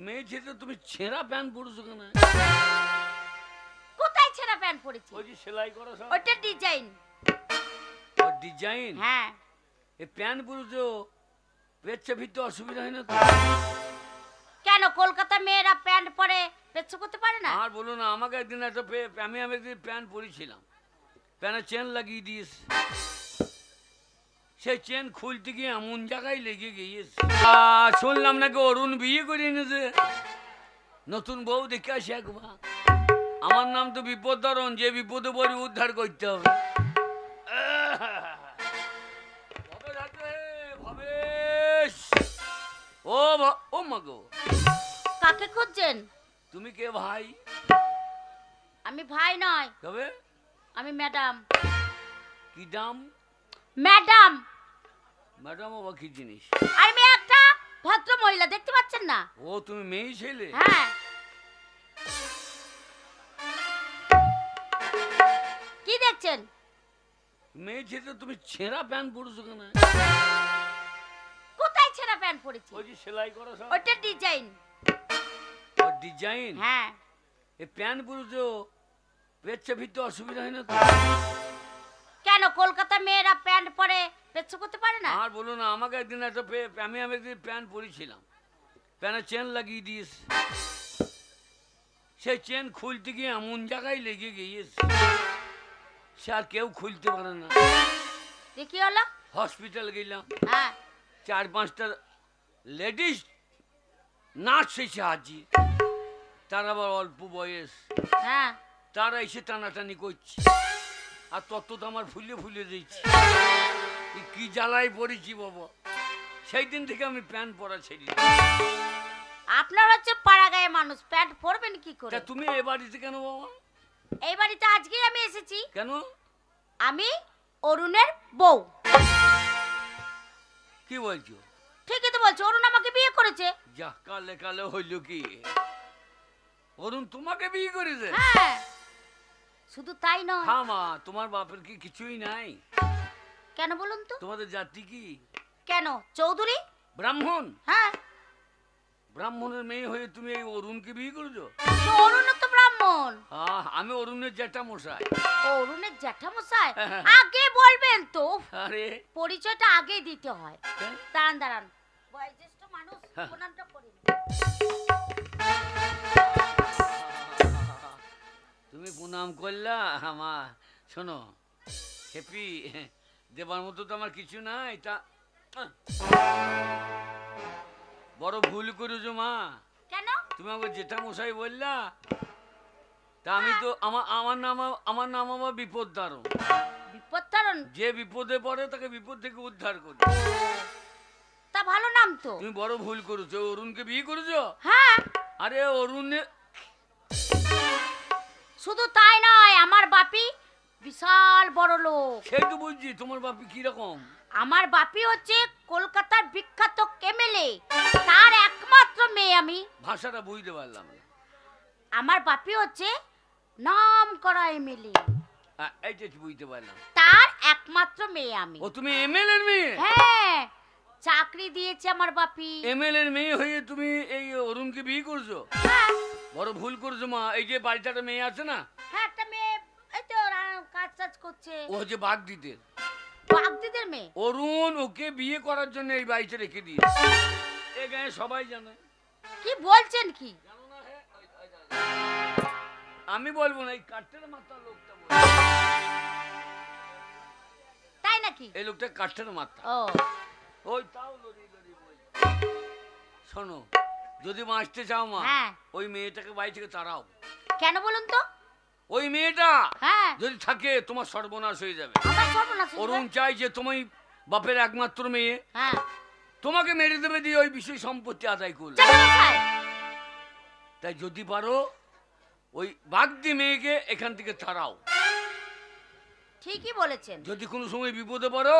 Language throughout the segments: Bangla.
মেয়ে তো তুমি ছেঁড়া প্যান্ট পরেছো কেন? কোথায় ছেঁড়া প্যান্ট পরেছি? ওই যে সেলাই করা সব। ওটা ডিজাইন। ও ডিজাইন? হ্যাঁ। এই প্যান্ট পরেছো, পেচ্ছা ভিতরে অসুবিধা হয় না তো? কেন কলকাতা মেয়েরা প্যান্ট পরে পেচ্ছা করতে পারে না? আর বলো না, আমাকে একদিন একটা আমি একদিন প্যান্ট পরেছিলাম, প্যান্টের চেন লাগিয়ে দিয়েছে, সেই চেন খুলতে গিয়ে এমন জায়গায় লেগে গিয়েছে। শুনলাম নাকি অরুণ বিয়ে করে এনেছে, নতুন বউ দেখে আসে একবার। আমার নাম তো বিপদরণ, যে বিপদে পড়ে উদ্ধার করতে হবে। ও মা গো, কাকে খুঁজছেন? তুমি কে ভাই? আমি ভাই নয়, তবে আমি ম্যাডাম। কি দাম? ম্যাডাম। ম্যাডাম আবার কি জিনিস? আমি একটা ভদ্র মহিলা, দেখতে পাচ্ছেন না? ও তুমি মেয়ে ছেলে? হ্যাঁ। কি দেখছেন? মেয়ে ছেলে তুমি ছেঁড়া প্যান্ট পরেছো কেন? কোথায় ছেঁড়া প্যান্ট পরেছি? ওই যে সেলাই করা সব। ওটা ডিজাইন। ও ডিজাইন? হ্যাঁ। এই প্যান্ট পরেছো, পেচ্ছা ভিতরে অসুবিধা হয় না তো? কেন কলকাতা মেয়েরা প্যান্ট পরে পেচ্ছা করতে পারে না? আর বলো না, আমাকে একদিন একটা আমি একদিন প্যান্ট পরেছিলাম, প্যান্টের চেন লাগিয়ে দিয়েছে, সেই চেন খুলতে গিয়ে এমন জায়গায় লেগে গিয়েছে, সে আর কেউ খুলতে পারে না। কি হলো? হসপিটাল গেলাম, হ্যাঁ। 4-5টা লেডিস নার্স এসে হাজির, তার আবার অল্প বয়স, হ্যাঁ। তারা এসে টানাটানি করছে, আর তত তো আমার ফুলে ফুলে দিচ্ছে। কি জ্বালায় পড়েছি বাবা, সেই দিন থেকে আমি প্যান্ট পরা ছেড়ে। আপনার হচ্ছে পাড়া গায়ে মানুষ, প্যান্ট পরবেন কি করে? তুমি এ বাড়িতে কেন বাবা? এই বাড়িতে আজকেই আমি এসেছি। কেন? আমি অরুণের বউ। কি বলছো? ঠিকই তো বলছো, অরুণ আমাকে বিয়ে করেছে। যা, কালে কালে হইল কি, অরুণ তোমাকে বিয়ে করেছে? হ্যাঁ। শুধু তাই নয়। হ্যাঁ মা, তোমার বাপের কি কিছুই নাই? কেন বলুন তো? তোমাদের জাতি কি? কেন চৌধুরী? ব্রাহ্মণ? হ্যাঁ। ব্রাহ্মণের মেয়ে হয়ে তুমি এই অরুণকে বিয়ে করেছো? অরুণ তো ব্রাহ্মণ। হ্যাঁ, আমি অরুণের জ্যাঠা মশাই। অরুণের জ্যাঠামশাই? আগে বলবেন তো। আরে পরিচয়টা আগে দিতে হয়। দাঁড়ান দাঁড়ান, বয়োজ্যেষ্ঠ মানুষ, প্রণামটা করি। তুমি প্রণাম করলা আমার? শোনো হেপি, দেবার মতো তো আমার কিছু নাই, তা বড় ভুল করেছো মা। কেন? তুমি আমাকে জেঠা মশাই বললা, তা আমি তো আমার নাম আবার বিপদ তারণ। বিপদ তারণ? যে বিপদে পড়ে তাকে বিপদ থেকে উদ্ধার করি। তা ভালো নাম তো। তুমি বড় ভুল করেছো, অরুণকে বিয়ে করেছো? হ্যাঁ। আরে অরুণের শুধু তাই নয়, আমার বাপি বিশাল বড় লোক। সেই তো বুঝছি, তোমার বাপি কি রকম? আমার বাপি হচ্ছে কলকাতার বিখ্যাত এমএলএ, তার একমাত্র মেয়ে আমি। ভাষাটা বুঝতে পারলাম না। আমার বাপি হচ্ছে নাম করা এমএলএ, এইটা বুঝতে পারলাম। তার একমাত্র মেয়ে আমি। ও তুমি এমএলএ এর মেয়ে? হ্যাঁ, চাকরি দিয়েছে আমার বাপি। এমএলএ এর মেয়ে হয়ে তুমি এই অরুণকে বিয়ে করছো? হ্যাঁ। বড় ভুল করছো মা। এই যে বাড়িটাতে মেয়ে আছে না? হ্যাঁ, একটা মেয়ে এই তো কাজ টাজ করছে। ও হচ্ছে বাগদিদের। বাগদিদের মেয়ে? অরুণ ওকে বিয়ে করার জন্য এই বাড়িতে রেখে দিয়েছে, এ গায়ে সবাই জানে। কি বলছেন কি? আমি বলবো না, এই কাঠের মাথা লোকটা বলবে। তাই নাকি? এই লোকটা কাঠের মাথা। ও ওই তাও লড়ি লড়ি বলছে। শোনো, যদি বাঁচতে চাও মা, ওই মেয়েটাকে বাড়ি থেকে তাড়াও। কেন বলুন তো? ওই মেয়েটা হ্যাঁ যদি থাকে তোমার সর্বনাশ হয়ে যাবে। আমার সর্বনাশ হয়ে যাবে? অরুণ চাই যে তুমি বাপের একমাত্র মেয়ে, হ্যাঁ, তোমাকে মেরে দেবে দিয়ে ওই বিষয় সম্পত্তি আদায় করলে। তাই যদি পারো ওই বাগদি মেয়েকে এখান থেকে তাড়াও। ঠিকই বলেছেন। যদি কোনো সময় বিপদে পড়ো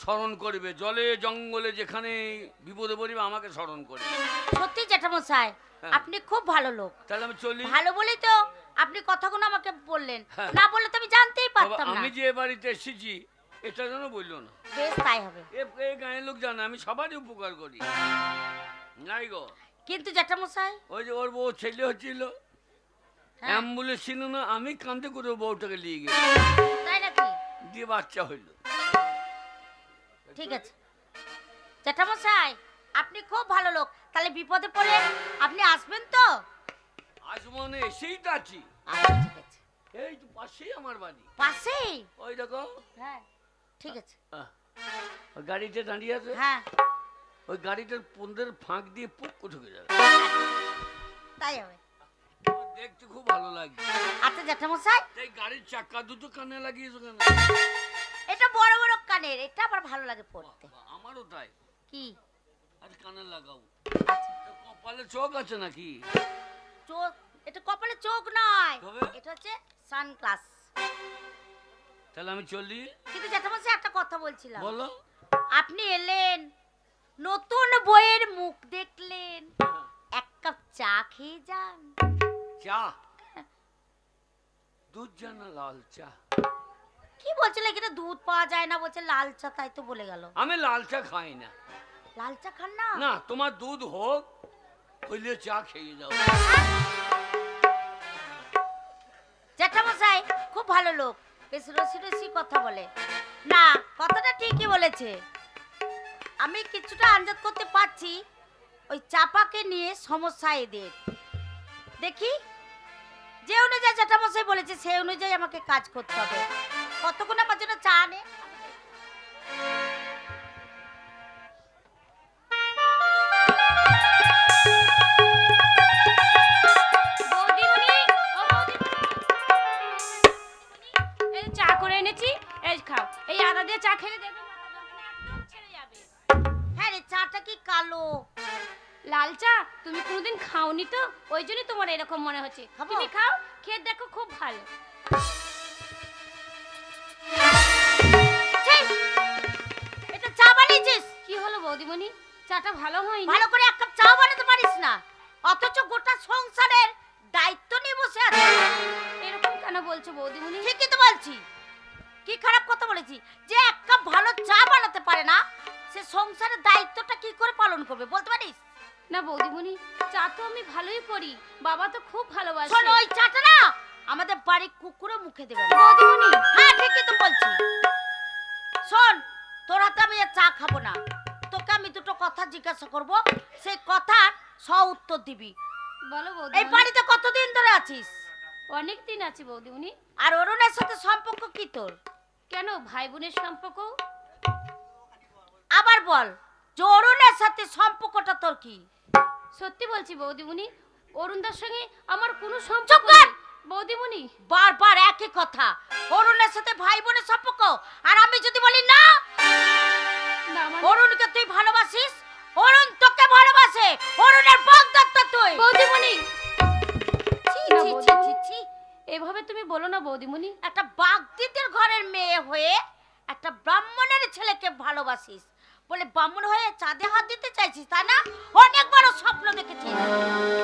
স্মরণ করবে, জলে জঙ্গলে যেখানে বিপদে পড়বে আমাকে স্মরণ করবে। সত্যি জ্যাঠামশাই, আপনি খুব ভালো লোক। তাহলে আমি চলি। ভালো বলেই তো আপনি কথাগুলো আমাকে বললেন, না বললে তো আমি জানতেই পারতাম না। আমি যে বাড়িতে এসেছি এটা যেন বললো না। বেশ তাই হবে। এই গায়ের লোক জানে আমি সবারই উপকার করি। নাই গো। কিন্তু জ্যাঠামশাই ওই যে ওর বউ ছেলে হচ্ছিল, হ্যাঁ। অ্যাম্বুলেন্স ছিল না, আমি কান্দে করে বউটাকে নিয়ে গেছি, তাই নাকি? দিয়ে বাচ্চা হইল। ঠিক আছে জ্যাঠামশাই, আপনি খুব ভালো লোক। তাহলে বিপদে পড়লে আপনি আসবেন তো? আজ মনে এসেই তো আছি, আচ্ছা ঠিক আছে। এই তো পাশেই আমার বাড়ি, পাশেই? ওই দেখো। হ্যাঁ ঠিক আছে। ওই গাড়িতে দাঁড়িয়ে আছে, হ্যাঁ ওই গাড়িটার পন্দের ফাঁক দিয়ে পুক ঢুকে যাবে, তাই হবে। আমার দেখতে খুব ভালো লাগে। আচ্ছা জ্যাঠামশাই, এই গাড়ির চাকা দুটো কানে লাগিয়েছো কেন? এটা বড় বড় কানের, এটা আমার ভালো লাগে পড়তে। আমারও তাই। কি? আর কানে লাগাও। আচ্ছা কপালে চোখ আছে নাকি? চোখ? এটা কপালে চোখ নয়, তবে? এটা হচ্ছে সানগ্লাস। তাহলে আমি চলি। কিন্তু জ্যাঠামশাই একটা কথা বলছিলাম। বলো। আপনি এলেন, নতুন বইয়ের মুখ দেখলেন, এক কাপ চা খেয়ে যান। চা? দুধ চা না লাল চা? কি বলছিল এখানে দুধ পাওয়া যায় না, বলছে লাল চা, তাই তো বলে গেল। আমি লাল চা খাই না। লাল চা খান না? না, তোমার দুধ হোক, হইলে চা খেয়ে যাও। জ্যাঠামশাই খুব ভালো লোক, বেশ রসি রসি কথা বলে। না, কথাটা ঠিকই বলেছে। আমি কিছুটা আন্দাজ করতে পারছি ওই চাপাকে নিয়ে সমস্যা এদের। দেখি যে অনুযায়ী জ্যাঠামশাই বলেছে সেই অনুযায়ী আমাকে কাজ করতে হবে। কতক্ষণ আমার জন্য চা আনে? চা করে এনেছি, এই খাও। এই আদা দিয়ে চা খেলে দেখবে একদম ছেড়ে যাবে। হ্যাঁ রে, চাটা কি কালো? লাল চা তুমি কোনোদিন খাওনি তো, ওই জন্যই তোমার এরকম মনে হচ্ছে। খাবো? তুমি খাও, খেয়ে দেখো, খুব ভালো। ছি! এটা চা বানিয়েছিস? কি হলো বৌদিমণি, চাটা ভালো হয়নি? ভালো করে এক কাপ চা বানাতে পারিস না, অথচ গোটা সংসারের দায়িত্ব নিয়ে বসে আছিস। এরকম কেন বলছো বৌদিমণি? ঠিকই তো বলছি। কি খারাপ কথা বলেছি? যে এক কাপ ভালো চা বানাতে পারে না, সে সংসারের দায়িত্বটা কি করে পালন করবে বলতে পারিস? না বৌদিমণি, চা তো আমি ভালোই করি, বাবা তো খুব ভালোবাসে। শোন, ওই চাটা না আমাদের বাড়ির কুকুরে মুখে দেবে না। বৌদিমণি, হ্যাঁ ঠিকই তো বলছি। শোন, তোর হাতে আমি আর চা খাবো না। তোকে আমি দুটো কথা জিজ্ঞাসা করব, সেই কথার উত্তর দিবি। বলো এই বৌদিমণি। বাড়িতে কতদিন ধরে আছিস? অনেক দিন আছে বৌদিমণি। আর অরুণের সাথে সম্পর্ক কি তোর? কেন, ভাই বোনের সম্পর্ক? আবার বল, যে অরুণের সাথে সম্পর্কটা তোর কি? সত্যি বলছি বৌদিমণি, অরুণদার সঙ্গে আমার কোনো চুপ সম্পর্ক কর! নেই বৌদিমণি। বারবার একই কথা, অরুণের সাথে ভাই বোনের সম্পর্ক। আর আমি যদি বলি না, না মানে অরুণকে তুই ভালোবাসিস, অরুণ তোকে ভালোবাসে, অরুণের বাগদত্ত তুই। বৌদিমণি, ছি, না, ছি, ছি, বৌদিমণি। ছি, ছি। এভাবে তুমি বলো না বৌদিমণি। একটা বাগদিদের ঘরের মেয়ে হয়ে একটা ব্রাহ্মণের ছেলেকে ভালোবাসিস বলে ব্রাহ্মণ হয়ে চাঁদে হাত দিতে চাইছিস, তাই না? অনেক বড় স্বপ্ন দেখেছিস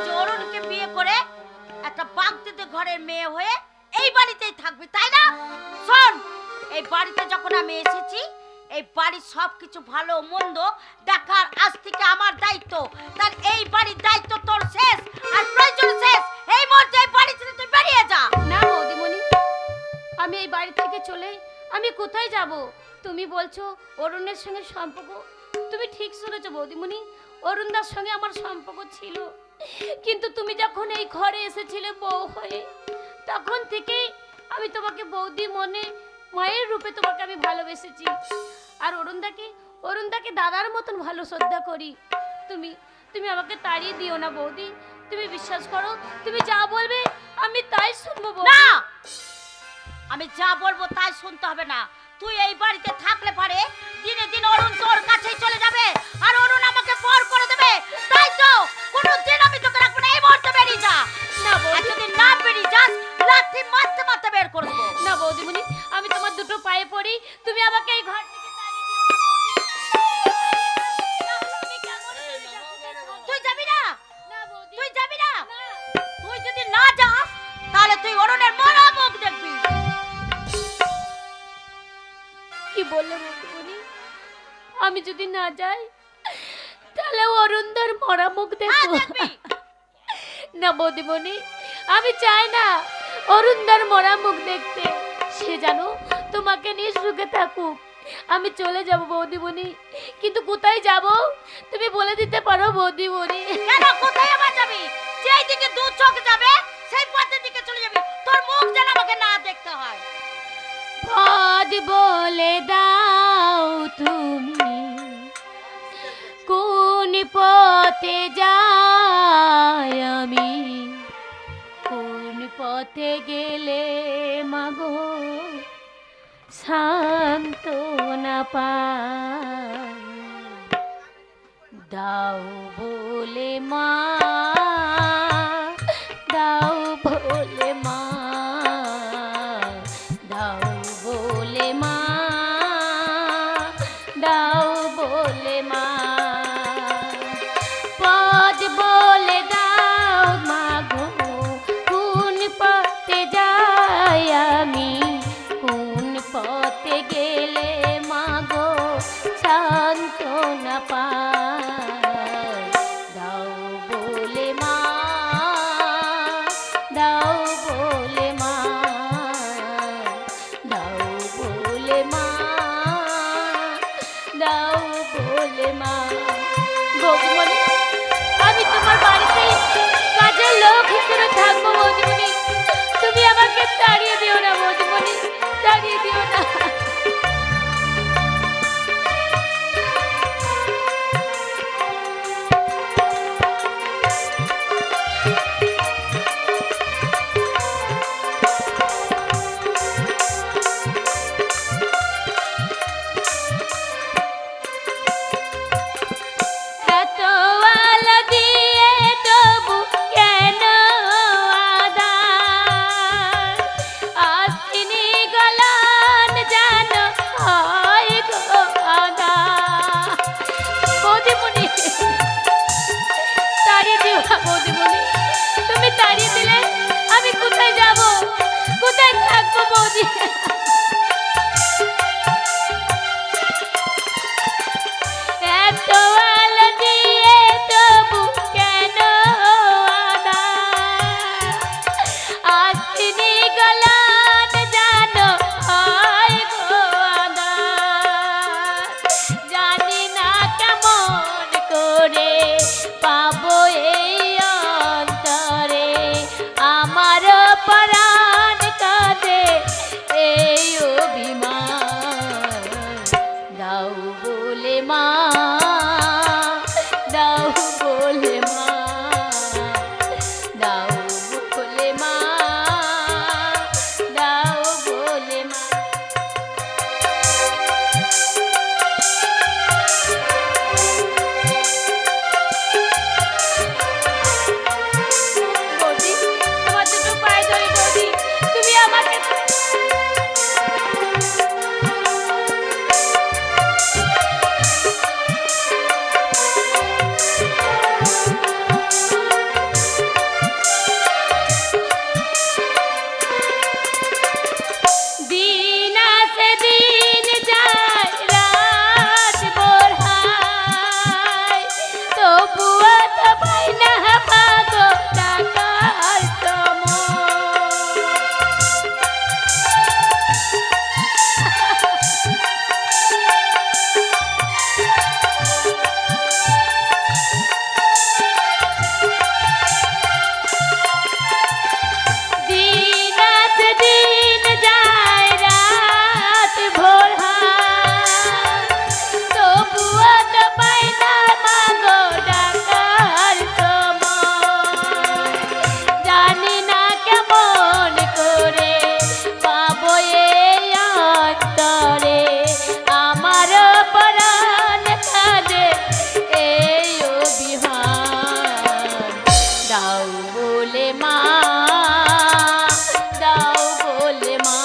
যে অরুণকে বিয়ে করে একটা বাগদিদের ঘরের মেয়ে হয়ে এই বাড়িতেই থাকবি, তাই না? শোন, এই বাড়িতে যখন আমি এসেছি, এই বাড়ির সবকিছু ভালো মন্দ দেখার আজ থেকে আমার দায়িত্ব। তার এই বাড়ির দায়িত্ব তোর শেষ, আর প্রয়োজন শেষ। এই মুহূর্তে এই বাড়ি ছেড়ে তুই বেরিয়ে যা। না বৌদিমণি, আমি এই বাড়ি থেকে চলে আমি কোথায় যাব? তুমি বলছো অরুণের সঙ্গে সম্পর্ক, তুমি ঠিক শুনেছো বৌদিমণি, অরুণদার সঙ্গে আমার সম্পর্ক ছিল। কিন্তু তুমি যখন এই ঘরে এসেছিলে বউ হয়ে, তখন থেকে আমি তোমাকে বৌদি মনে মায়ের রূপে তোমাকে আমি ভালোবেসেছি। আর অরুণদাকে দাদার মতন ভালো শ্রদ্ধা করি। তুমি তুমি আমাকে তাড়িয়ে দিও না বৌদি, তুমি বিশ্বাস করো, তুমি যা বলবে আমি তাই শুনবো বৌদি। না, আমি যা বলবো তাই শুনতে হবে না। তুই এই বাড়িতে থাকলে পারে দিনে দিনে অরুণ তোর কাছেই চলে যাবে, আর অরুণ আমাকে পর করে দেবে। তাই তো কোনোদিন আমি তোকে রাখবো না। এই মুহূর্তে বেরিয়ে যা। না আর বৌদি, যদি না বেরিয়ে যাস, লাঠি মারতে মারতে বের করে দেবো। না বৌদিমণি, আমি তোমার দুটো পায়ে পড়ি, তুমি আমাকে এই ঘর থেকে তুই যাবি না, না বৌদি, তুই যাবি না। না। তুই যদি না যাস, তাহলে তুই অরুণের মরা মুখ দেখবি। কি বললে বৌদিমণি? আমি যদি না যাই তাহলে অরুণদার মরা মুখ দেখবো। না বৌদিমণি, আমি চাই না অরুণদার মরা মুখ দেখতে। সে জানো তোমাকে নিয়ে সুখে থাকুক। আমি চলে যাব বৌদিমণি, কিন্তু কোথায় যাব তুমি বলে দিতে পারো বৌদিমণি? কেন কোথায় আবার যাবি? যেই দিকে দু চোখ যাবে সেই পথের দিকে চলে যাবি। তোর মুখ যেন আমাকে না দেখতে হয়। পদ বলে দাও তুমি কোন পথে যাই আমি, কোন পথে গেলে মাগো সান্ত্বনা পাই। দাও বলে মা, দাও বলে মা, দাও বলে মা, দাও বলে মা। পদ বলে দাও মাগো কোন পথে যাই আমি, কোন পথে গেলে মাগো সান্ত্বনা পাই। দাও বলে মা, দাও বলে মা, দাও বলে মা, দাও বলে মা। বৌদিমণি, আমি তোমার বাড়িতে কাজের লোক হিসেবে থাকবো বৌদিমণি। তুমি আমাকে তাড়িয়ে দিও না বৌদিমণি, তাড়িয়ে দিও না। এত আলো দিয়ে তবু কেন আধার? আসিনি গলান যেন হয় গো আধার। বৌদিমণি, তাড়িয়ে দিও না বৌদিমণি। তুমি তাড়িয়ে দিলে আমি কোথায় যাব, কোথায় থাকবো বৌদি? এত আলো দিয়ে তবু কেন আধার? আসিনি গলান যেন হয় গো আধার। জানি না কেমন করে পাবো এই অন্তরে, আমার পরাণ কাঁদে এই অভিমান। দাও বলে মা, দাও বলে মা, দাও বলে মা, দাও বলে মা। বৌদি, তোমার দুটো পায়ে ধরে বৌদি, তুমি আমাকে দিন আসে দিন যায় রাত ভোর হয়, তবুও তো পাই না পাগো টাকার সময়। দিন আসে দিন যায় রাত ভোর হয়, তবুও তো পাই না মাগো ডাকার সময়। জানি না কেমন করে পাবো এই অন্তরে, আমার পরাণ কাঁদে এই অভিমান। দাও বলে মা, দাও বলে মা,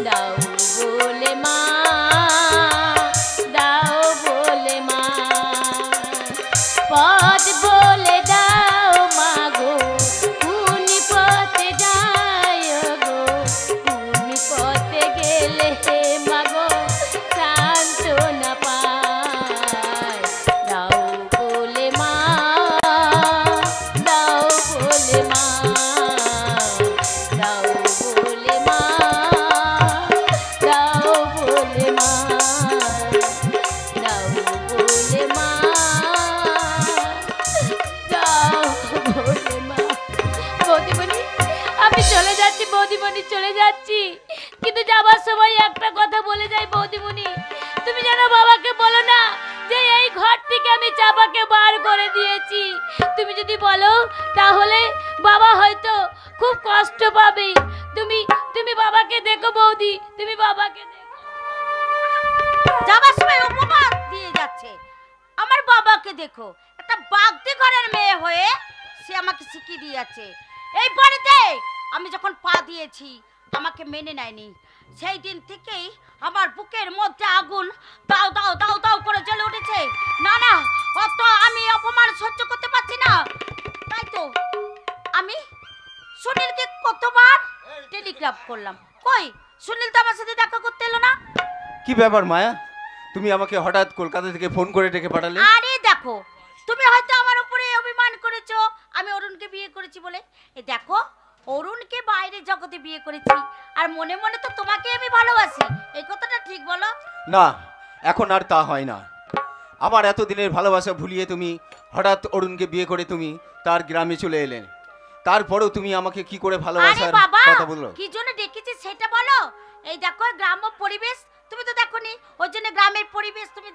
দাও বলে মা, দাও বলে মা। পথ বলে দাও মাগো কোন পথে যাই গো, কোন পথে গেলে মাগো সান্ত্বনা পাই। চলে যাচ্ছি, কিন্তু যাবার সময় একটা কথা বলে যাই বৌদিমণি, তুমি যেন বাবাকে বলো না যে এই ঘর থেকে আমি চাপাকে বার করে দিয়েছি। তুমি যদি বলো তাহলে বাবা হয়তো খুব কষ্ট পাবে। তুমি তুমি বাবাকে দেখো বৌদি, তুমি বাবাকে দেখো। যাবার সময় উপমা দিয়ে যাচ্ছে, আমার বাবাকে দেখো। একটা বাগদি ঘরের মেয়ে হয়ে সে আমাকে শিখিয়ে দিয়ে যাচ্ছে। এই বাড়িতে আমি যখন পা দিয়েছি আমাকে মেনে নেয়নি, সেই দিন থেকেই আমার বুকের মধ্যে আগুন দাও দাও দাও দাও করে জ্বলে উঠেছে। না না, অত আমি অপমান সহ্য করতে পারছি না। তাই তো আমি সুনীলকে কতবার টেলিগ্রাফ করলাম, কই সুনীল তো আমার সাথে দেখা করতে এলো না। কি ব্যাপার মায়া, তুমি আমাকে হঠাৎ কলকাতা থেকে ফোন করে ডেকে পাঠালে? আরে দেখো, তুমি হয়তো আমার উপরে অভিমান করেছো আমি অরুণকে বিয়ে করেছি বলে। এই দেখো, অরুণকে বাইরে জগতে বিয়ে করেছি, আর মনে মনে তো তোমাকে আমি ভালোবাসি। এই কথাটা ঠিক বলো? না, এখন আর তা হয় না। আমার এতদিনের ভালোবাসা ভুলিয়ে তুমি হঠাৎ অরুণকে বিয়ে করে তুমি তার গ্রামে চলে এলেন। তারপরেও তুমি আমাকে কি করে আরে ভালোবাসার বাবা, কথা বললো? কি জন্য ডেকেছি সেটা বলো। এই দেখো গ্রাম্য পরিবেশ তুমি তো দেখোনি, ওই জন্য গ্রামের পরিবেশ তুমি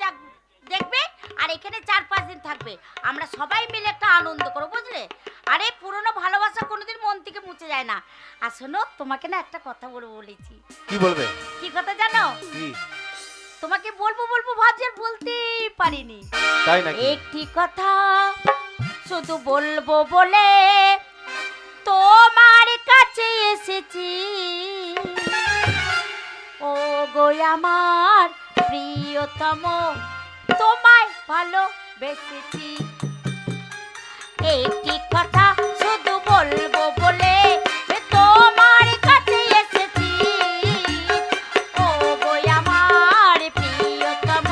দেখবে, আর এখানে 4-5 দিন থাকবে। আমরা সবাই মিলে একটা আনন্দ করো, বুঝলে? আরে পুরনো ভালোবাসা কোনোদিন মন থেকে মুছে যায় না। আর শোনো, তোমাকে না একটা কথা বলেছি। কি বলবে? কি কথা জানো? কি? তোমাকে বলবো বলবো ভাবছি আর বলতেই পারিনি। তাই নাকি? একটি কথা শুধু বলবো বলে তোমার কাছে এসেছি, ও গো আমার প্রিয়তম, তোমায় ভালোবেসেছি। একটি কথা শুধু বলবো বলে তোমার কাছে এসেছি, ও গো আমার প্রিয়তম,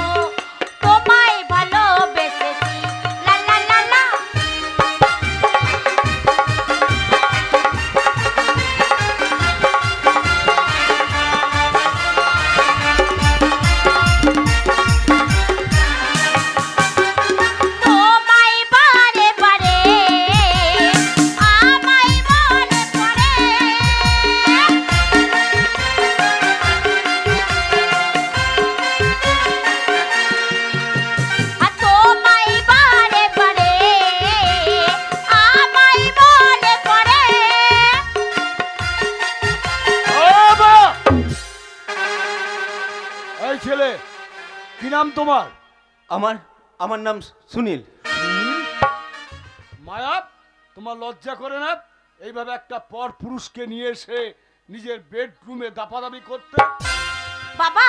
তোমায় ভালোবেসেছি। লা লা লা লা। তোমায় বারে বারে আমায় মনে পড়ে, আর তোমায় বারে বারে আমায় মনে পড়ে। এই ছেলে, কি নাম তোমার? আমার নাম সুনীল। মায়া, তোমার লজ্জা করে না এইভাবে একটা পর পুরুষকে নিয়ে এসে নিজের বেডরুমে দাপাদাপি করতে? বাবা,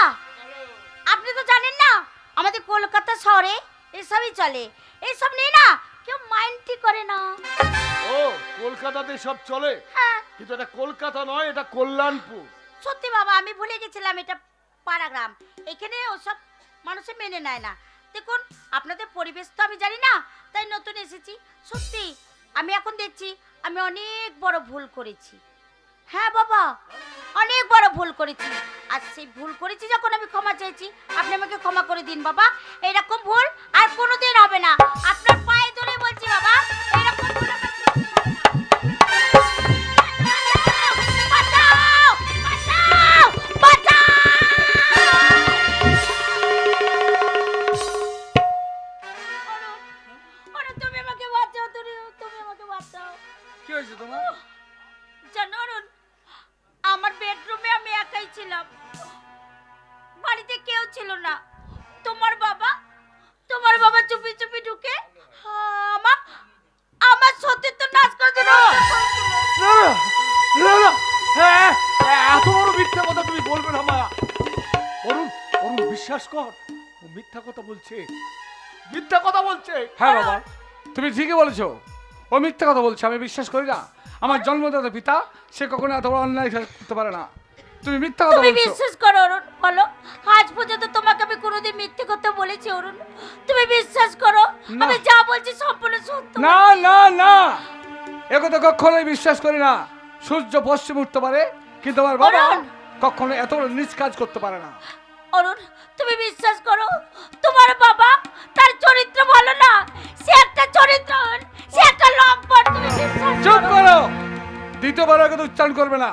আপনি তো জানেন না আমাদের কলকাতা শহরে এসবই চলে। এইসব নিয়ে না কেউ মাইন্ডই করে না। ও, কলকাতাতে সব চলে, হ্যাঁ কিন্তু এটা কলকাতা নয়, এটা কল্যাণপুর। সত্যি বাবা, আমি ভুলে গেছিলাম এটা পাড়া গ্রাম। এখানে ওসব মানুষে মেনে নেয় না। দেখুন, আপনাদের পরিবেশ তো আমি জানি না, তাই নতুন এসেছি। সত্যি আমি এখন দেখছি আমি অনেক বড় ভুল করেছি। হ্যাঁ বাবা, অনেক বড় ভুল করেছি। আর সেই ভুল করেছি যখন আমি ক্ষমা চাইছি, আপনি আমাকে ক্ষমা করে দিন বাবা। এরকম ভুল আর কোনোদিন হবে না। আপনার পায়ে ধরে বলছি বাবা, এরকম ভুল আর কোনোদিন হবে না। বাঁচাও! বাঁচাও! বাঁচাও! অরুণ, তুমি আমাকে বাঁচাও, তুমি আমাকে বাঁচাও। কি হয়েছে তোমার? জানো অরুণ, আমার বেডরুমে আমি একাই ছিলাম, বাড়িতে কেউ ছিল না। তোমার বাবা চুপি চুপি ঢুকে আমার সতীত্ব নাশ করে দিল। এত বড় মিথ্যা কথা তুমি বলবে না মায়া। অরুণ, অরুণ বিশ্বাস কর, ও মিথ্যা কথা বলছে, মিথ্যা কথা বলছে। হ্যাঁ বাবা, তুমি ঠিকই বলেছো, ও মিথ্যা কথা বলছে, আমি বিশ্বাস করি না। আমার জন্মদাতা পিতা, সে কখনো এত বড় অন্যায় করতে পারে না। তুমি মিথ্যা কথা তুমি বলছো। বিশ্বাস করো অরুণ, বলো আজ পর্যন্ত তোমাকে আমি কোনোদিন মিথ্যে কথা বলেছি অরুণ? তুমি বিশ্বাস করো, না। আমি যা বলছি সম্পূর্ণ সত্য। না না না, একথা কখনোই বিশ্বাস করি না। সূর্য পশ্চিমে উঠতে পারে, কিন্তু আমার বাবা অরুণ! কখনো এত বড় নিজ কাজ করতে পারে না। অরুণ, তুমি বিশ্বাস করো, তোমার বাবা তার চরিত্র ভালো না, সে একটা চরিত্রহীন, সে একটা লম্পট। তুমি বিশ্বাস চুপ করো। করো, দ্বিতীয়বার কথা উচ্চারণ করবে না।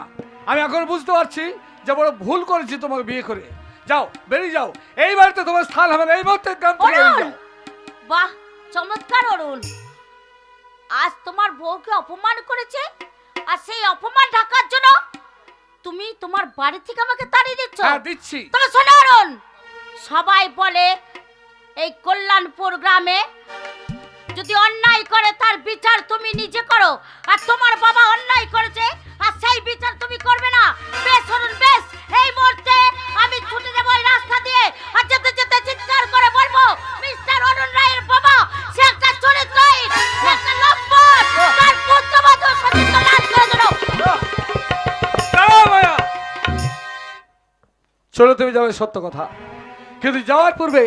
আমি এখন বুঝতে পারছি যে বড় ভুল করেছি তোমাকে বিয়ে করে। যাও, বেরিয়ে যাও, এই বাড়িতে তোমার স্থান হবে না, এই মুহূর্তে গ্রাম থেকে বেরিয়ে অরুণ, যাও। বাহ, চমৎকার অরুণ। আজ তোমার বউকে অপমান করেছে, আর সেই অপমান ঢাকার জন্য তুমি তোমার বাড়ি থেকে আমাকে তাড়িয়ে দিচ্ছ। হ্যাঁ, দিচ্ছি। তবে শোনো অরুণ, সবাই বলে এই কল্যাণপুর গ্রামে যদি অন্যায় করে তার বিচার তুমি নিজে করো, আর তোমার বাবা অন্যায় করেছে আর সেই বিচার তুমি করবে না। বেশ অরুণ, বেশ, এই মুহূর্তে আমি ছুটে যাবো এই রাস্তা দিয়ে, আর যেতে যেতে চিৎকার করে বলবো, মিস্টার অরুণ রায়ের বাবা সে একটা চরিত্রহীন, সে একটা লম্পট, তার পুত্রবধূ সতীত্ব লাভ করে দিল। দাঁড়াও মায়া। চলো, তুমি যাবে সত্য কথা, কিন্তু যাওয়ার পূর্বে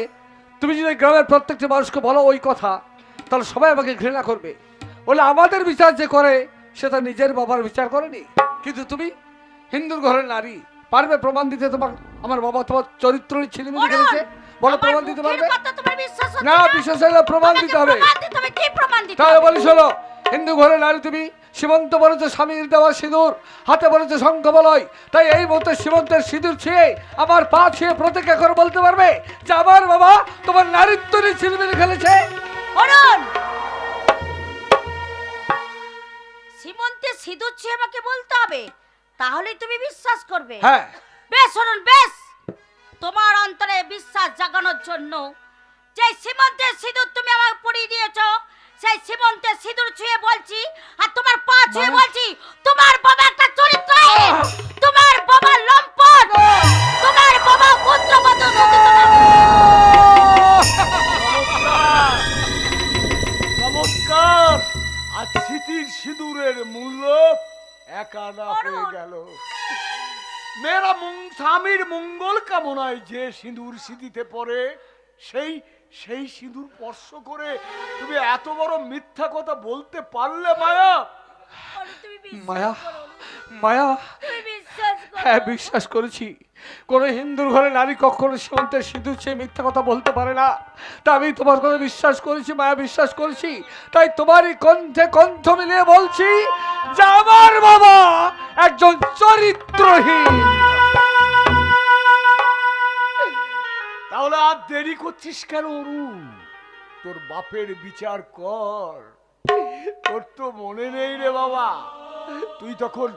তুমি যদি গ্রামের প্রত্যেকটা মানুষকে বলো ওই কথা, তাহলে সবাই আমাকে ঘৃণা করবে, বলে আমাদের বিচার যে করে সে তার নিজের বাবার বিচার করেনি। কিন্তু তুমি হিন্দুর ঘরের নারী, পারবে প্রমাণ দিতে তোমার আমার বাবা তোমার চরিত্র ছিনিমিনি খেলেছে? বলো, প্রমাণ দিতে পারবে? না, বিশ্বাস হলে প্রমাণ দিতে হবে। কি প্রমাণ দিতে তাহলে হবে? বলি শোনো, হিন্দু ঘরের নারী তুমি, সীমন্ত বলেছে স্বামীর দেওয়া সিঁদুর, হাতে বলেছে শঙ্খ বলয়, তাই এই মতো সীমন্তের সিঁদুর ছুঁয়ে আমার পা ছুঁয়ে প্রতিজ্ঞা করে বলতে পারবে যে আমার বাবা তোমার নারীত্ব নিয়ে ছিনিমিনি খেলেছে? অরুণ, সীমন্তে সিঁদুর ছুঁয়ে আমাকে বলতে হবে, তাহলেই তুমি বিশ্বাস করবে। হ্যাঁ। বেশ অরুণ, বেশ, তোমার অন্তরে বিশ্বাস জাগানোর জন্য যে সীমন্তের সিঁদুর তুমি আমাকে পরিয়ে দিয়েছো, সেই সীমন্তের সিঁদুর ছুঁয়ে বলছি, আর তোমার পা ছুঁয়ে বলছি, তোমার বাবা একটা চরিত্রহীন, তোমার বাবা লম্পট, তোমার বাবা পুত্রবধূ সতীত্ব লাভ। চমৎকার। আজ স্মৃতির সিঁদুরের মূল্য এক আনা হয়ে গেল। মেয়েরা স্বামীর মঙ্গল কামনায় যে সিঁদুর স্মৃতিতে পড়ে, সেই সেই সিঁদুর স্পর্শ করে তুমি এত বড় মিথ্যা কথা বলতে পারলে মায়া? তুমি বিশ্বাস মায়া, করো, মায়া, তুমি বিশ্বাস করো। হ্যাঁ বিশ্বাস করেছি। কোন হিন্দুর ঘরে নারী কখনো সীমন্তের সিঁদুর চেয়ে মিথ্যা কথা বলতে পারে না, তা আমি তোমার কথা বিশ্বাস করেছি মায়া, বিশ্বাস করেছি। তাই তোমারই কণ্ঠে কণ্ঠ মিলিয়ে বলছি যে আমার বাবা একজন চরিত্রহীন। তাহলে আর দেরি করছিস কেন অরুণ? তোর বাপের বিচার কর। তোর তো মনে নেই রে বাবা, তুই তখন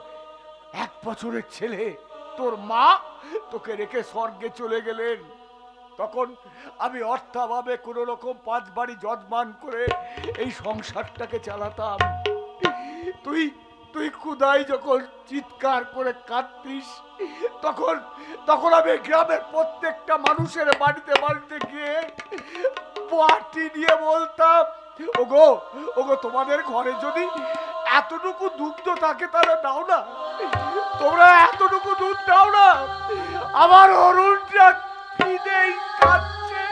1 বছরের ছেলে, তোর মা তোকে রেখে স্বর্গে চলে গেলেন। তখন আমি অর্থাভাবে কোনো রকম 5 বাড়ি যজমান করে এই সংসারটাকে চালাতাম। তুই তুই খুদাই যখন চিৎকার করে কাঁদতিস, তখন তখন আমি গ্রামের প্রত্যেকটা মানুষের বাড়িতে বাড়িতে গিয়ে পাটি নিয়ে বলতাম, ওগো ওগো, তোমাদের ঘরে যদি এতটুকু দুধ থাকে তাহলে দাও না, তোমরা এতটুকু দুধ দাও না, আমার অরুণটা খিদেই কাঁদছে।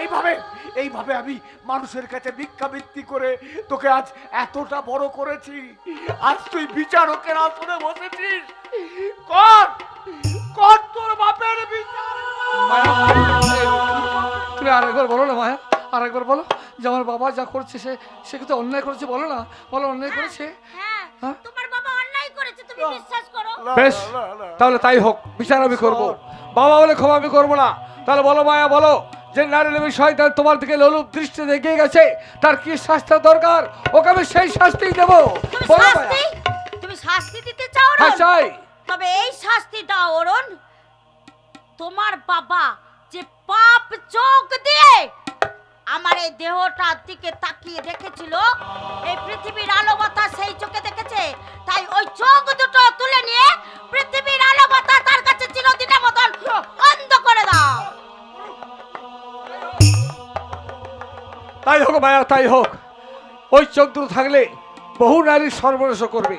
এইভাবে এইভাবে আমি মানুষের কাছে ভিক্ষাবৃত্তি করে তোকে আজ এতটা বড় করেছি। আজ তুই বিচারকের আসনে বসেছিস, কর কর তোর বাপের বিচার। তুমি আরেকবার বলো না মায়া, আরেকবার বলো যে আমার বাবা যা করছে সে কিন্তু অন্যায় করেছে, বলো না, বলো অন্যায় করেছে। হ্যাঁ, হ্যাঁ? তোমার বাবা অন্যায় করেছে, তুমি বিশ্বাস করো। বেশ, তাহলে তাই হোক, বিচার আমি করবো। বাবা বলে ক্ষমা আমি করবো না। তাহলে বলো মায়া, বলো যে নারীর বিষয় তোমার দিকে লোলুপ দৃষ্টি দেখে গেছে, তার কি শাস্তি দরকার, ওকে আমি সেই শাস্তি দেবো। বলো মায়া। তুমি শাস্তি দিতে চাও হ্যাঁ, অরুণ? চাই। তবে এই শাস্তি দাও অরুণ, তোমার বাবা যে পাপ চোখ দিয়ে আমার এই দেহটার দিকে তাকিয়ে দেখেছিল, এই পৃথিবীর আলো বাতাস সেই চোখে দেখেছে, তাই ওই চোখ দুটো তুলে নিয়ে পৃথিবীর আলো বাতাস তার কাছে চিরদিনের মতন অন্ধ করে দাও। তাই হোক মায়া, তাই হোক। ওই চোখ দুটো থাকলে বহু নারী সর্বনাশ করবে,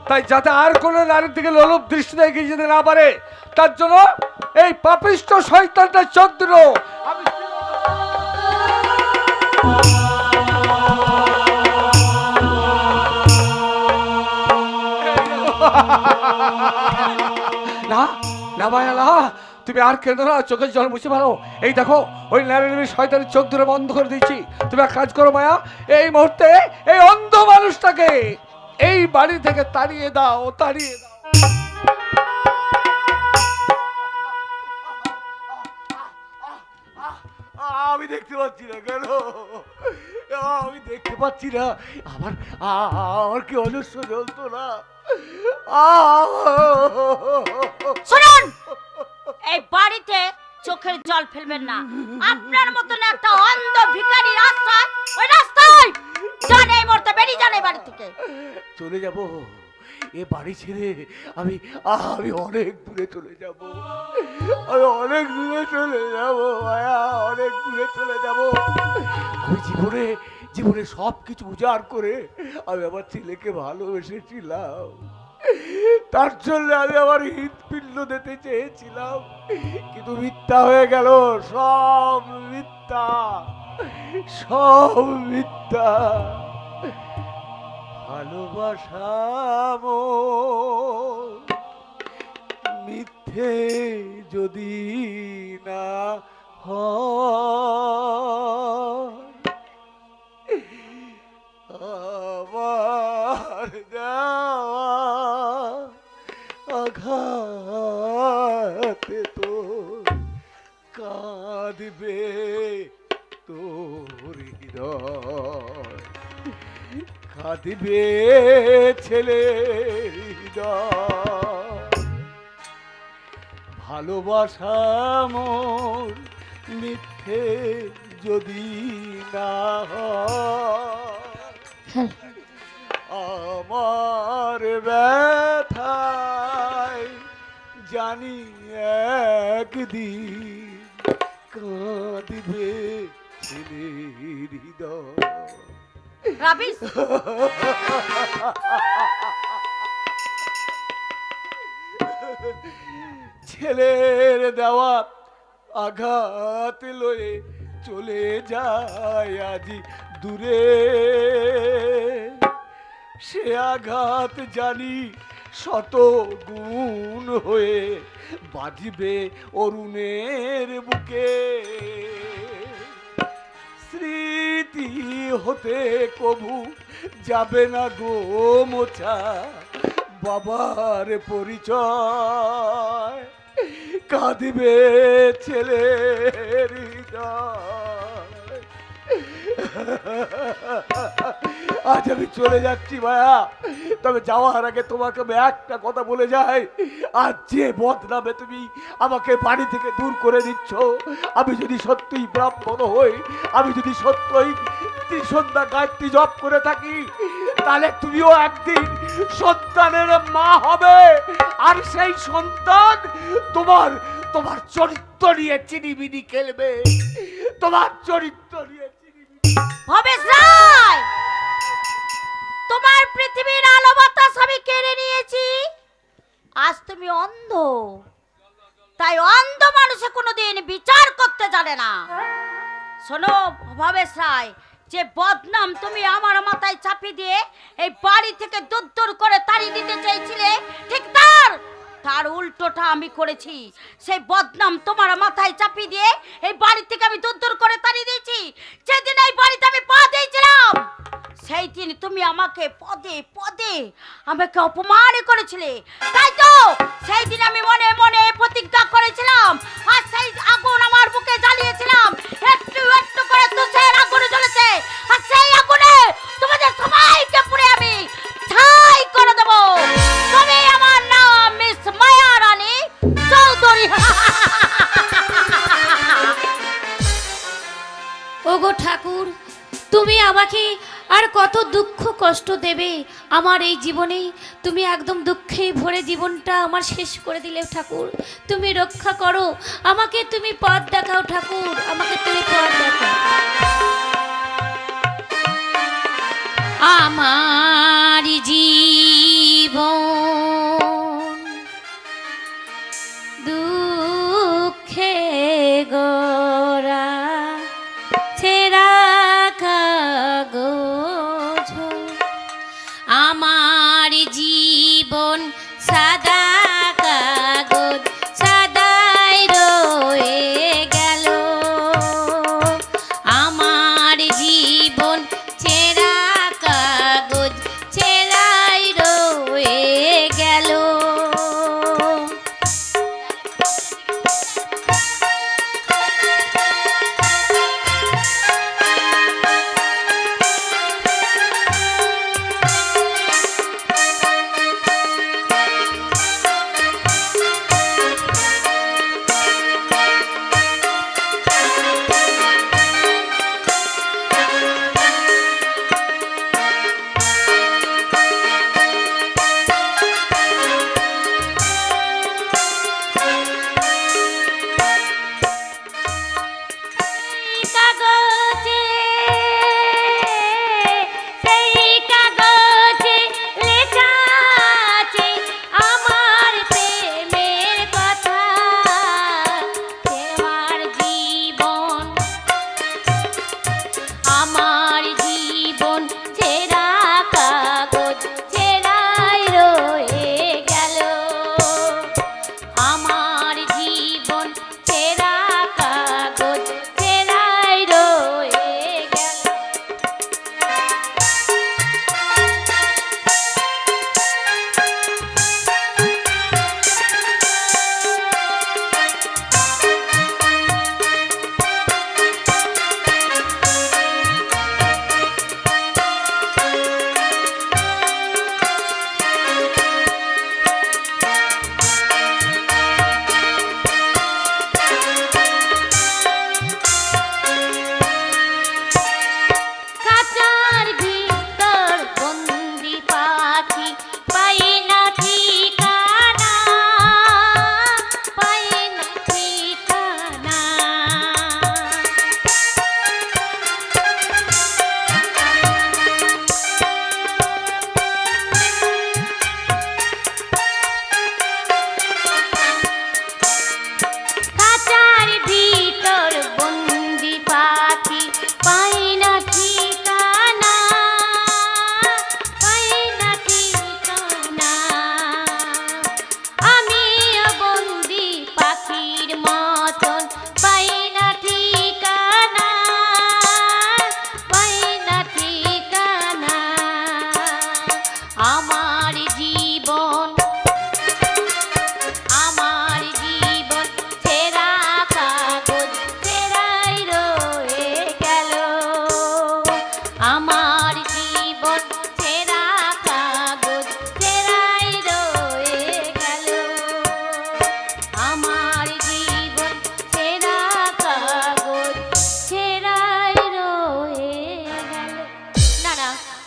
তাই যাতে আর কোনো নারীর দিকে লোলুপ দৃষ্টি এগিয়ে যেতে না পারে, তার জন্য এই পাপিষ্ঠ শয়তানটা চোখ দুটো আমি না না মায়া না, তুমি আর কেন না, চোখের জল মুছে পারো। এই দেখো ওই নারী শয়তানের চোখ ধরে বন্ধ করে দিচ্ছি। তুমি এক কাজ করো মায়া, এই মুহূর্তে এই অন্ধ মানুষটাকে এই বাড়ি থেকে তাড়িয়ে দাও, তাড়িয়ে দাও। আমি দেখতে পাচ্ছি না কেন? আমি দেখতে পাচ্ছি না। আমার আমার কি অজস্র যন্ত্রণা। শুনুন, এই বাড়িতে চোখের জল ফেলবেন না। আপনার মতন একটা অন্ধ ভিখারি রাস্তায়, ওই রাস্তায় যান, এই মুহূর্তে বেরিয়ে যান এই বাড়ি থেকে। চলে যাব এ বাড়ি ছেড়ে। আমি আমি অনেক দূরে চলে যাব। আমি অনেক দূরে চলে যাব মায়া, অনেক দূরে চলে যাব। আমি জীবনে জীবনে সব কিছু উজাড় করে আমি আমার ছেলেকে ভালোবেসেছিলাম। তার জন্য আমি আমার হৃৎপিণ্ড দিতে চেয়েছিলাম, কিন্তু মিথ্যা হয়ে গেল। সব মিথ্যা, সব মিথ্যা। ভালোবাসা মিথ্যে যদি না হয়, আমার দেওয়া আঘাতে তো কাঁদবে তোর হৃদয়, কাঁদবে ছেলের হৃদয়। ভালোবাসা মোর মিথ্যে যদি না হয়, আমার ব্যথায় জানি একদিন কাঁদবে ছেলের হৃদয়। রাবিশ, ছেলের দেওয়া আঘাত লয়ে চলে যায় আজি দূরে। সে আঘাত জানি শত গুণ হয়ে বাজবে অরুণের বুকে। স্মৃতি হতে কবু যাবে না গো মোছা বাবার পরিচয়, কাঁদিবে ছেলের হৃদয়। আজ আমি চলে যাচ্ছি মায়া, তবে যাওয়ার আগে তোমাকে আমি একটা কথা বলে যাই। আজ যে বদনামে তুমি আমাকে বাড়ি থেকে দূর করে দিচ্ছ, আমি যদি সত্যিই ব্রাহ্মণ হই, আমি যদি সত্যই ত্রিসন্ধ্যা গায়ত্রী জপ করে থাকি, তাহলে তুমিও একদিন সন্তানের মা হবে। আর সেই সন্তান তোমার তোমার চরিত্র নিয়ে চিনিমিনি খেলবে, তোমার চরিত্র নিয়ে ভবেশ রায়, তোমার পৃথিবীর আলো বাতাস আমি কেড়ে নিয়েছি। আজ তুমি অন্ধ, তাই অন্ধ মানুষে কোনোদিন বিচার করতে জানে না। শোনো ভবেশ রায়, যে বদনাম তুমি আমার মাথায় চাপিয়ে দিয়ে এই বাড়ি থেকে দূর দূর করে তাড়িয়ে দিতে চেয়েছিলে, ঠিক তার উল্টোটা আমি করেছি। সেই বদনাম তোমার মাথায় চাপিয়ে দিয়ে এই বাড়ি থেকে আমি দূর দূর করে তাড়িয়ে দিয়েছি। যেদিন এই বাড়িতে আমি পা দিয়েছিলাম, সেই দিন তুমি আমাকে পদে পদে আমাকে অপমান করেছিলে। তাই তো সেই দিন আমি মনে মনে প্রতিজ্ঞা করেছিলাম, আর সেই আগুন আমার বুকে জ্বালিয়েছিলাম। একটু একটু করে তুষের আগুন জ্বলেছে, আর সেই আগুনে তোমাদের সবাইকে পুড়ে আমি ছাই করে দেব। তুমি আমার নাম মিস মায়া রানী চৌধুরী। ওগো ঠাকুর, তুমি আমাকে আর কত দুঃখ কষ্ট দেবে আমার এই জীবনে? তুমি একদম দুঃখে ভরে জীবনটা আমার শেষ করে দিলে ঠাকুর। তুমি রক্ষা করো আমাকে, তুমি পথ দেখাও ঠাকুর, আমাকে তুমি পথ দেখাও। আমার জীবন দুঃখে গোরা ছেঁড়া কাগজ, আমার জীবন সাদা কাগজ সাদাই রয়ে গেল। আমার জীবন ছেঁড়া কাগজ ছেঁড়াই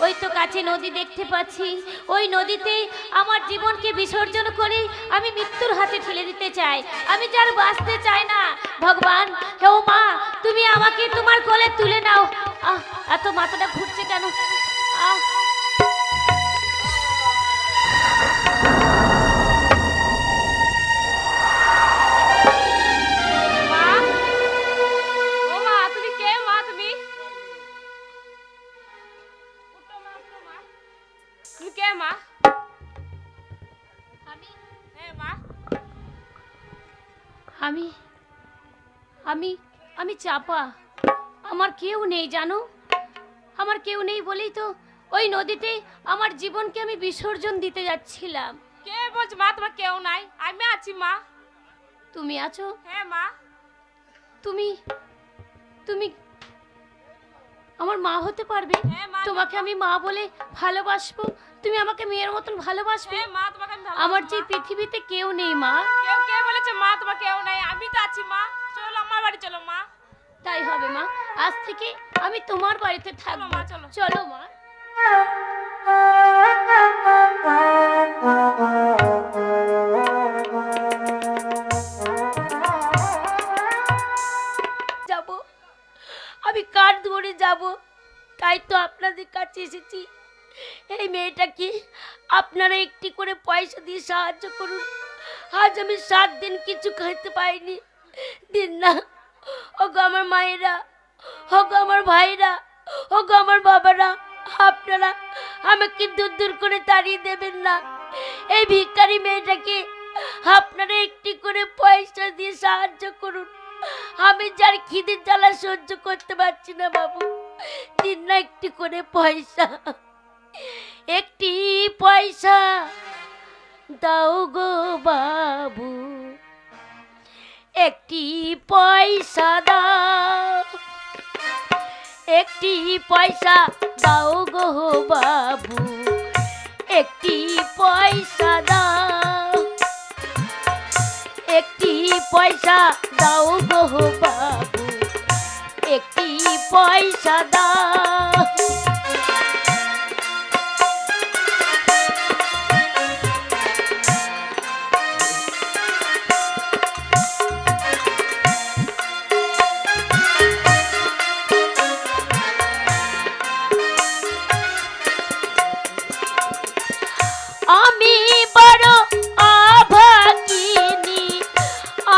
ওই তো কাছে নদী দেখতে পাচ্ছি, ওই নদীতে আমার জীবনকে বিসর্জন করে আমি মৃত্যুর হাতে ঠেলে দিতে চাই। আমি যার বাঁচতে চাই না। ভগবান, হে ও মা, তুমি আমাকে তোমার কোলে তুলে নাও। এত মাথাটা ঘুরছে কেন? আমি আমি আমি চাপা। আমার কেউ নেই জানো, আমার কেউ নেই বলেই তো ওই নদীতে আমার জীবনকে আমি বিসর্জন দিতে যাচ্ছিলাম। কে বলছ মা তোমার কেউ নাই? আমি আছি মা। তুমি আছো? হ্যাঁ মা। তুমি তুমি আমার মা হতে পারবে? হ্যাঁ মা। তোমাকে আমি মা বলে ভালোবাসবো, তুমি আমাকে মেয়ের মতন ভালোবাসবে? হ্যাঁ মা, তোমাকে আমি ভালোবাসি। আমার যে পৃথিবীতে কেউ নেই মা। কেউ কে বলেছে মা তোমার কেউ নাই? আমি তো আছি মা। চলো আমার বাড়ি চলো মা। তাই হবে মা, আজ থেকে আমি তোমার বাড়িতে থাকবো। মা, চলো। চলো মা। যাব, আমি কার ধরে যাব, তাই তো আপনাদের কাছে এসেছি। এই মেয়েটাকে আপনারা একটি করে পয়সা দিয়ে সাহায্য করুন। আজ আমি 7 দিন কিছু খাইতে পাইনি। দিন না, ওগো আমার মায়েরা, ওগো আমার ভাইরা, ওগো আমার বাবারা, আপনারা আমাকে দূর দূর করে তাড়িয়ে দেবেন না। এই ভিখারি মেয়েটাকে আপনারা একটি করে পয়সা দিয়ে সাহায্য করুন। আমি যার খিদের জ্বালা সহ্য করতে পারছি না বাবু, দিন না একটি করে পয়সা, একটি পয়সা দাও গো বাবু, একটি পয়সা দাও, একটি পয়সা দাও গো বাবু, একটি পয়সা দাও, একটি পয়সা দাও গো বাবু, একটি পয়সা দাও। আমি বড় অভাগিনী,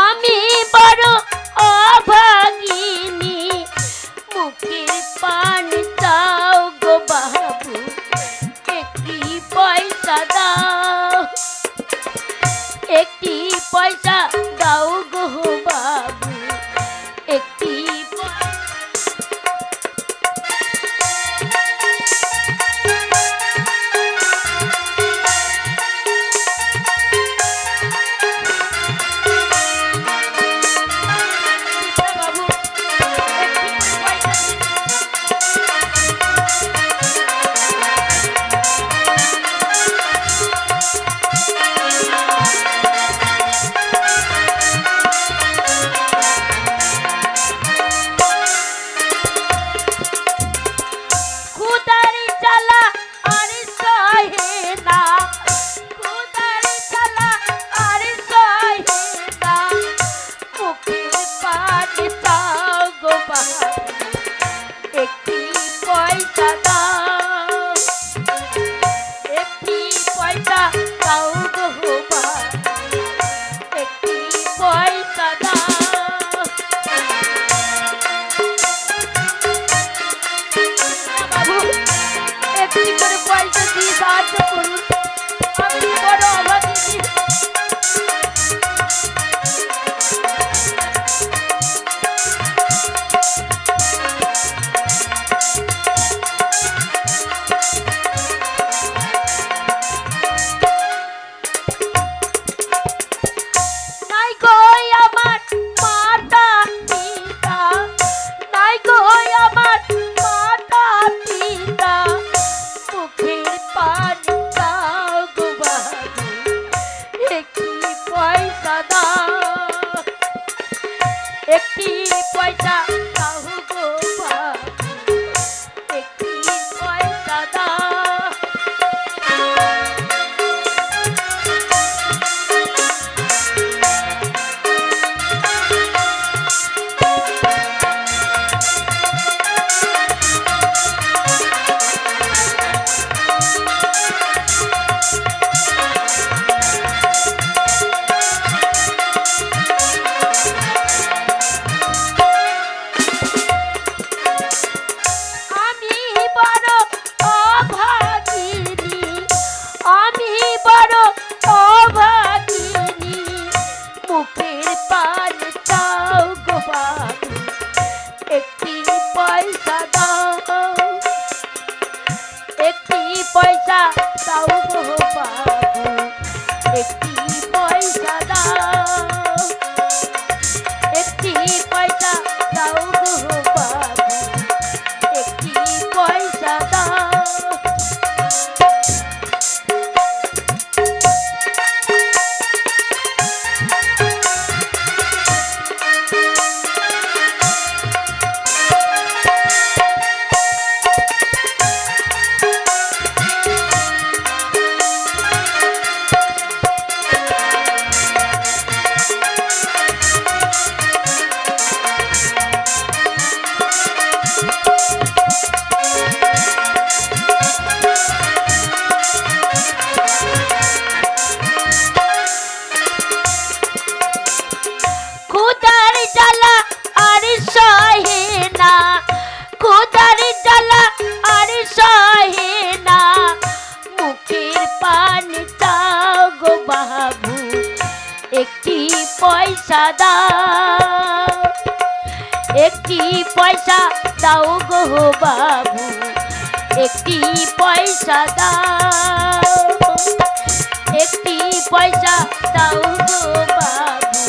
আমি বড় অভাগিনী, মুখের পান চা দাও গো বাবু একটি পয়সা দাও, একটি পয়সা দাও গো বাবু একটি পয়সা দাও। খুদার জ্বালা আর সহে না, খুদার জ্বালা আর সহে না, মুখের পানি দাও গো বাবু একটি পয়সা দাও, একটি পয়সা দাও গো বাবু একটি পয়সা দাও, একটি পয়সা দাও গো বাবু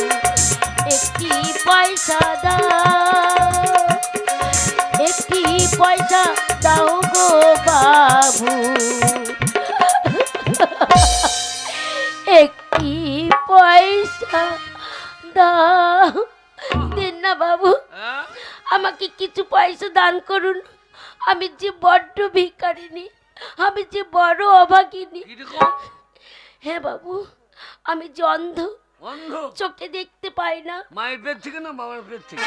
একটি পয়সা দাও, একটি পয়সা দাও গো বাবু একটি পয়সা দাও। দিন না বাবু, হ্যাঁ? আমাকে কিছু পয়সা দান করুন। আমি যে বড্ড ভিখারিনী, আমি যে বড় অভাগিনী। কিরকম? হ্যাঁ বাবু, আমি যে অন্ধ, অন্ধ? চোখে দেখতে পাই না। মায়ের পেট থেকে না বাবার পেট থেকে?